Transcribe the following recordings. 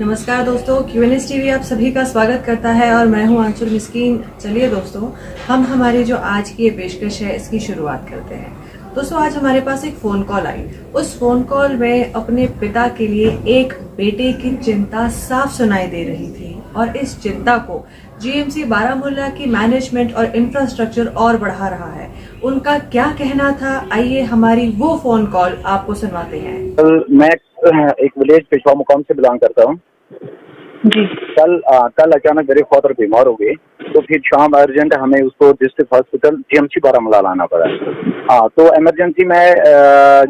नमस्कार दोस्तों, QNS TV आप सभी का स्वागत करता है और मैं हूं अंशुल मिस्कीन। चलिए दोस्तों, हम हमारी जो आज की ये पेशकश है इसकी शुरुआत करते हैं। दोस्तों, आज हमारे पास एक फोन कॉल आई। उस फोन कॉल में अपने पिता के लिए एक बेटे की चिंता साफ सुनाई दे रही थी और इस चिंता को GMC बारामूला की मैनेजमेंट और इंफ्रास्ट्रक्चर और बढ़ा रहा है। उनका क्या कहना था, आइए हमारी वो फोन कॉल आपको सुनवाते हैं। मैं एक विलेज पेशवा मुकाम से बिलोंग करता हूँ जी। कल अचानक मेरे फादर बीमार हो गए, तो फिर शाम अर्जेंट हमें उसको डिस्ट्रिक्ट हॉस्पिटल GMC बारामूला लाना पड़ा। तो इमरजेंसी में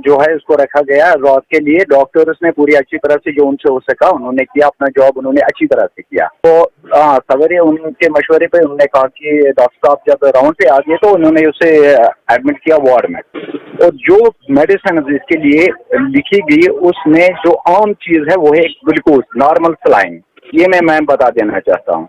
जो है उसको रखा गया रात के लिए। डॉक्टर्स ने पूरी अच्छी तरह से जो उनसे हो सका उन्होंने किया, अपना जॉब उन्होंने अच्छी तरह से किया। तो सवेरे उनके मशवरे पे उन्होंने कहा कि डॉक्टर साहब जब राउंड पे आ गए तो उन्होंने उसे एडमिट किया वार्ड में। और जो मेडिसिन इसके लिए लिखी गई उसमें जो आम चीज है वो है ग्लूकोज, नॉर्मल सलाइन। ये मैं बता देना चाहता हूँ।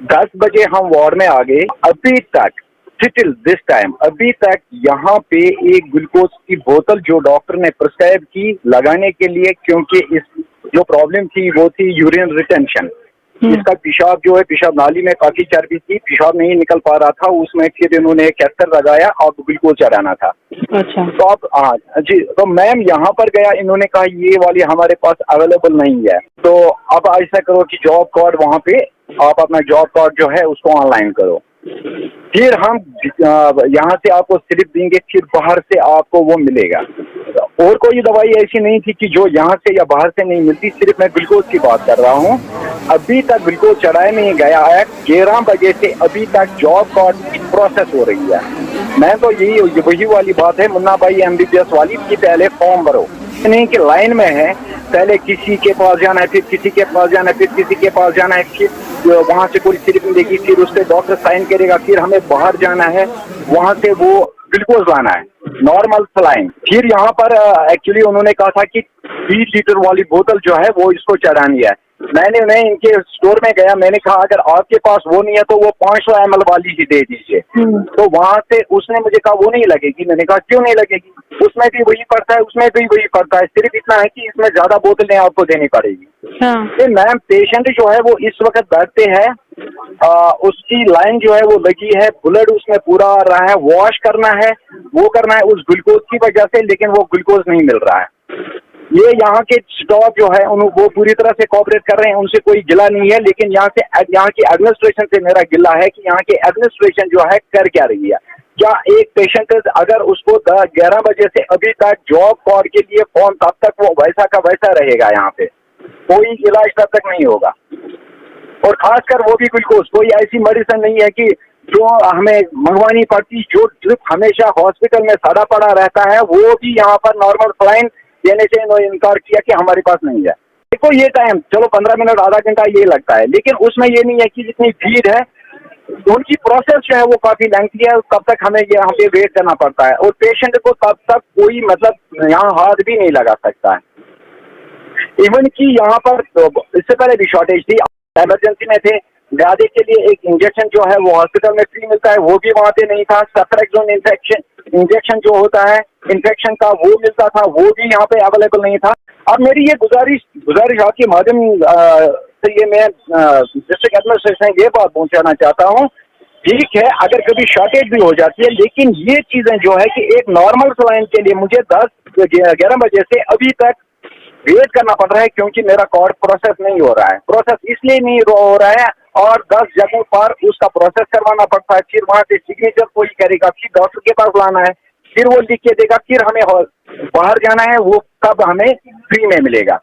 10 बजे हम वार्ड में आ गए, अभी तक टिल दिस टाइम अभी तक यहाँ पे एक ग्लूकोज की बोतल जो डॉक्टर ने प्रिस्क्राइब की लगाने के लिए, क्योंकि इस जो प्रॉब्लम थी वो थी यूरिन रिटेंशन। इसका पेशाब जो है, पेशाब नाली में काफी चर्बी थी, पेशाब नहीं निकल पा रहा था। उसमें फिर इन्होंने कैथेटर लगाया और ग्लूकोज चढ़ाना था। अच्छा। तो अब जी, तो मैम यहाँ पर गया, इन्होंने कहा ये वाली हमारे पास अवेलेबल नहीं है। तो अब ऐसा करो कि जॉब कार्ड वहाँ पे आप अपना जॉब कार्ड जो है उसको ऑनलाइन करो। फिर हम यहाँ से आपको स्लिप देंगे, फिर बाहर से आपको वो मिलेगा। और कोई दवाई ऐसी नहीं थी कि जो यहाँ से या बाहर से नहीं मिलती, सिर्फ मैं ग्लूकोज की बात कर रहा हूँ। अभी तक ग्लूकोज चढ़ाया नहीं गया है। 11 बजे से अभी तक जॉब कार्ड की प्रोसेस हो रही है। मैं तो यही वही वाली बात है मुन्ना भाई MBBS वाली कि पहले फॉर्म भरो, नहीं कि लाइन में है, पहले किसी के पास जाना है, फिर किसी के पास जाना है, फिर किसी के पास जाना है, फिर वहाँ से पूरी स्लिप मिलेगी, फिर उस पर डॉक्टर साइन करेगा, फिर हमें बाहर जाना है, वहाँ से वो ग्लूकोज लाना है, नॉर्मल सलाइन। फिर यहाँ पर एक्चुअली उन्होंने कहा था कि 20 लीटर वाली बोतल जो है वो इसको चढ़ानी है। मैंने उन्हें इनके स्टोर में गया, मैंने कहा अगर आपके पास वो नहीं है तो वो 500 ml वाली ही दे दीजिए। तो वहां से उसने मुझे कहा वो नहीं लगेगी। मैंने कहा क्यों नहीं लगेगी, उसमें भी वही पड़ता है, उसमें भी वही पड़ता है, सिर्फ इतना है कि इसमें ज्यादा बोतलें आपको देनी पड़ेगी। हाँ। मैम पेशेंट जो है वो इस वक्त बैठते हैं, उसकी लाइन जो है वो लगी है, ब्लड उसमें पूरा आ रहा है, वॉश करना है, वो करना है उस ग्लूकोज की वजह से, लेकिन वो ग्लूकोज नहीं मिल रहा है। ये यहाँ के स्टाफ जो है वो पूरी तरह से कोऑपरेट कर रहे हैं, उनसे कोई गिला नहीं है। लेकिन यहाँ की एडमिनिस्ट्रेशन से मेरा गिला है कि यहाँ की एडमिनिस्ट्रेशन जो है कर क्या रही है। क्या एक पेशेंट अगर उसको 11 बजे से अभी तक जॉब कार्ड के लिए फोन, तब तक वो वैसा का वैसा रहेगा, यहाँ पे कोई इलाज तब तक नहीं होगा। और खासकर वो भी ग्लूकोज, कोई ऐसी मेडिसिन नहीं है कि जो हमें मंगवानी पड़ती, जो ड्रिप हमेशा हॉस्पिटल में सड़ा पड़ा रहता है, वो भी यहाँ पर नॉर्मल सलाइन देने से इन्होंने इनकार किया कि हमारे पास नहीं है। देखो ये टाइम चलो 15 मिनट आधा घंटा ये लगता है, लेकिन उसमें ये नहीं है कि जितनी भीड़ है उनकी प्रोसेस जो है वो काफी लेंथी है, तब तक हमें यहाँ पे वेट करना पड़ता है। और पेशेंट को तब तक कोई मतलब यहाँ हाथ भी नहीं लगा सकता है। इवन कि यहाँ पर इससे पहले भी शॉर्टेज थी, इमरजेंसी में थे, गादी के लिए एक इंजेक्शन जो है वो हॉस्पिटल में फ्री मिलता है, वो भी वहाँ पे नहीं था। सेफ्ट्रेक्सोन इंजेक्शन जो होता है इन्फेक्शन का, वो मिलता था, वो भी यहाँ पे अवेलेबल नहीं था। अब मेरी ये गुजारिश आपके माध्यम से ये मैं डिस्ट्रिक्ट एडमिनिस्ट्रेशन ये बात पहुँचाना चाहता हूँ, ठीक है अगर कभी शॉर्टेज भी हो जाती है, लेकिन ये चीजें जो है कि एक नॉर्मल सलाइन के लिए मुझे 11 बजे से अभी तक वेट करना पड़ रहा है, क्योंकि मेरा कार्ड प्रोसेस नहीं हो रहा है। प्रोसेस इसलिए नहीं हो रहा है और 10 जगहों पर उसका प्रोसेस करवाना पड़ता है, फिर वहां से सिग्नेचर कोई करेगा, फिर डॉक्टर के पास लाना है, फिर वो लिख के देगा, फिर हमें बाहर जाना है, वो तब हमें फ्री में मिलेगा।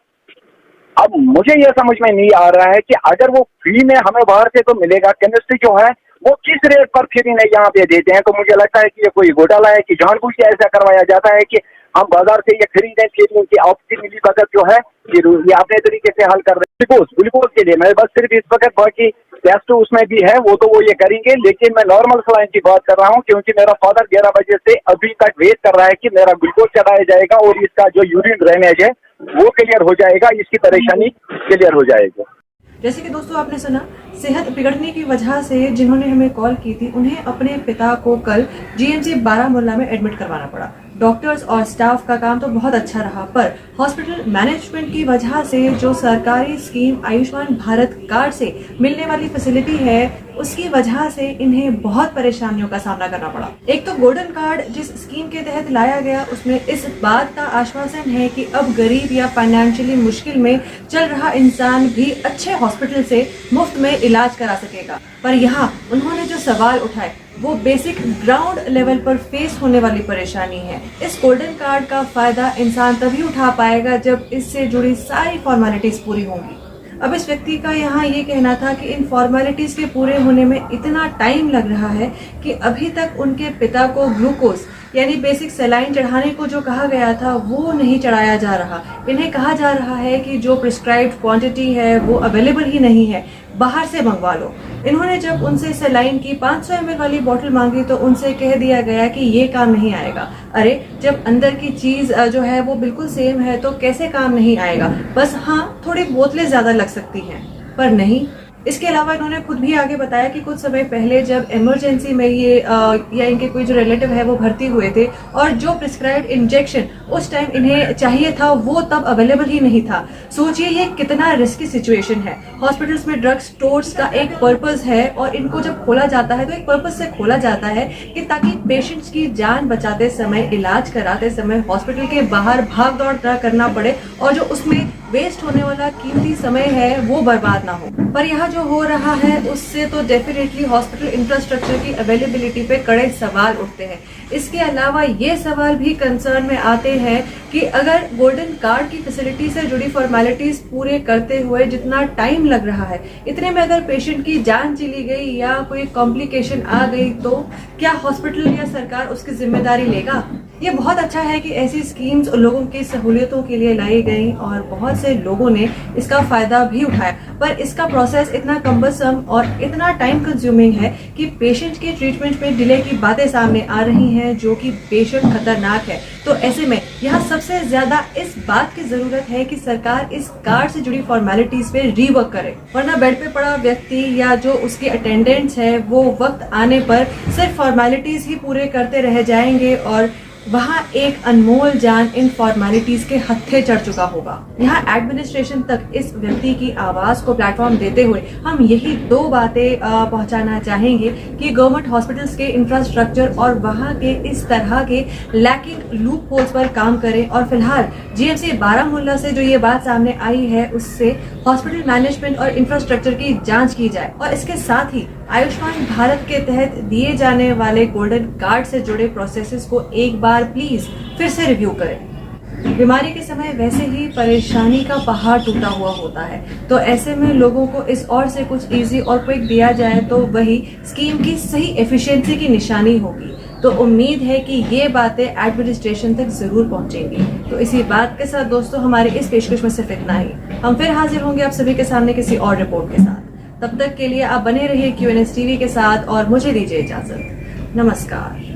अब मुझे यह समझ में नहीं आ रहा है कि अगर वो फ्री में हमें बाहर से तो मिलेगा, केमिस्ट्री जो है वो किस रेट पर फ्री में यहाँ पे देते हैं। तो मुझे लगता है कि ये कोई घोटाला है कि जानबूझ के ऐसा करवाया जाता है कि हम बाजार से ये खरीदें, फिर उनकी आपसी मिली भगत जो है ये अपने तरीके से हल कर रहे हैं। ग्लूकोज के लिए मैं बस सिर्फ इस वक्त बाकी टेस्ट उसमें भी है, वो तो वो ये करेंगे, लेकिन मैं नॉर्मल सलाइन की बात कर रहा हूँ, क्योंकि मेरा फादर 11 बजे से अभी तक वेट कर रहा है कि मेरा ग्लूकोज चढ़ाया जाएगा और इसका जो यूरिन ड्रेनेज है वो क्लियर हो जाएगा, इसकी परेशानी क्लियर हो जाएगी। जैसे कि दोस्तों आपने सुना, सेहत बिगड़ने की वजह से जिन्होंने हमें कॉल की थी उन्हें अपने पिता को कल GMC बारामूला में एडमिट करवाना पड़ा। डॉक्टर्स और स्टाफ का काम तो बहुत अच्छा रहा, पर हॉस्पिटल मैनेजमेंट की वजह से जो सरकारी स्कीम आयुष्मान भारत कार्ड से मिलने वाली फैसिलिटी है, उसकी वजह से इन्हें बहुत परेशानियों का सामना करना पड़ा। एक तो गोल्डन कार्ड जिस स्कीम के तहत लाया गया, उसमें इस बात का आश्वासन है कि अब गरीब या फाइनेंशियली मुश्किल में चल रहा इंसान भी अच्छे हॉस्पिटल से मुफ्त में इलाज करा सकेगा। पर यहाँ उन्होंने जो सवाल उठाए वो बेसिक ग्राउंड लेवल पर फेस होने वाली परेशानी है। इस गोल्डन कार्ड का फायदा इंसान तभी उठा पाएगा जब इससे जुड़ी सारी फॉर्मेलिटीज पूरी होंगी। अब इस व्यक्ति का यहाँ ये कहना था कि इन फॉर्मेलिटीज के पूरे होने में इतना टाइम लग रहा है कि अभी तक उनके पिता को ग्लूकोज यानी बेसिक सलाइन चढ़ाने को जो कहा गया था वो नहीं चढ़ाया जा रहा। इन्हें कहा जा रहा है कि जो प्रिस्क्राइब्ड क्वांटिटी है वो अवेलेबल ही नहीं है, बाहर से मंगवा लो। इन्होंने जब उनसे सलाइन की 500 ml वाली बोतल मांगी तो उनसे कह दिया गया कि ये काम नहीं आएगा। अरे जब अंदर की चीज जो है वो बिल्कुल सेम है तो कैसे काम नहीं आएगा, बस हाँ थोड़ी बोतलें ज्यादा लग सकती हैं। पर नहीं। इसके अलावा इन्होंने खुद भी आगे बताया कि कुछ समय पहले जब इमरजेंसी में ये या इनके कोई जो रिलेटिव है वो भर्ती हुए थे और जो प्रिस्क्राइब्ड इंजेक्शन उस टाइम इन्हें चाहिए था वो तब अवेलेबल ही नहीं था। सोचिए ये कितना रिस्की सिचुएशन है। हॉस्पिटल्स में ड्रग स्टोर्स का एक पर्पस है और इनको जब खोला जाता है तो एक पर्पस से खोला जाता है कि ताकि पेशेंट्स की जान बचाते समय, इलाज कराते समय हॉस्पिटल के बाहर भाग दौड़ ना करना पड़े और जो उसमें वेस्ट होने वाला कीमती समय है वो बर्बाद ना हो। पर यहाँ जो हो रहा है उससे तो डेफिनेटली हॉस्पिटल इंफ्रास्ट्रक्चर की अवेलेबिलिटी पे कड़े सवाल उठते हैं। इसके अलावा ये सवाल भी कंसर्न में आते हैं कि अगर गोल्डन कार्ड की फैसिलिटी से जुड़ी फॉर्मेलिटीज पूरे करते हुए जितना टाइम लग रहा है, इतने में अगर पेशेंट की जान चली गई या कोई कॉम्प्लिकेशन आ गई तो क्या हॉस्पिटल या सरकार उसकी जिम्मेदारी लेगा? ये बहुत अच्छा है कि ऐसी स्कीम्स लोगों की सहूलियतों के लिए लाई गई और बहुत से लोगों ने इसका फायदा भी उठाया, पर इसका प्रोसेस इतना कम्बरसम और इतना टाइम कंज्यूमिंग है कि पेशेंट के ट्रीटमेंट में डिले की बातें सामने आ रही हैं जो कि बेशक खतरनाक है। तो ऐसे में यहाँ सबसे ज्यादा इस बात की जरूरत है कि सरकार इस कार्ड से जुड़ी फॉर्मेलिटीज पे रीवर्क करे, वरना बेड पे पड़ा व्यक्ति या जो उसके अटेंडेंट्स है वो वक्त आने पर सिर्फ फॉर्मेलिटीज ही पूरे करते रह जाएंगे और वहाँ एक अनमोल जान इन फॉर्मेलिटीज के हत्थे चढ़ चुका होगा। यहाँ एडमिनिस्ट्रेशन तक इस व्यक्ति की आवाज को प्लेटफॉर्म देते हुए हम यही दो बातें पहुंचाना चाहेंगे कि गवर्नमेंट हॉस्पिटल्स के इंफ्रास्ट्रक्चर और वहाँ के इस तरह के लैकिंग लूप होल्स पर काम करें और फिलहाल जीएमसी बारामूला से जो ये बात सामने आई है उससे हॉस्पिटल मैनेजमेंट और इंफ्रास्ट्रक्चर की जांच की जाए और इसके साथ ही आयुष्मान भारत के तहत दिए जाने वाले गोल्डन कार्ड से जुड़े प्रोसेसेस को एक बार प्लीज फिर से रिव्यू करें। बीमारी के समय वैसे ही परेशानी का पहाड़ टूटा हुआ होता है, तो ऐसे में लोगों को इस और से कुछ इजी और क्विक दिया जाए तो वही स्कीम की सही एफिशिएंसी की निशानी होगी। तो उम्मीद है कि ये बातें एडमिनिस्ट्रेशन तक जरूर पहुंचेंगी। तो इसी बात के साथ दोस्तों हमारी इस पेशकश में सिर्फ इतना ही। हम फिर हाजिर होंगे आप सभी के सामने किसी और रिपोर्ट के साथ। तब तक के लिए आप बने रहिए QNS टीवी के साथ और मुझे दीजिए इजाजत। नमस्कार।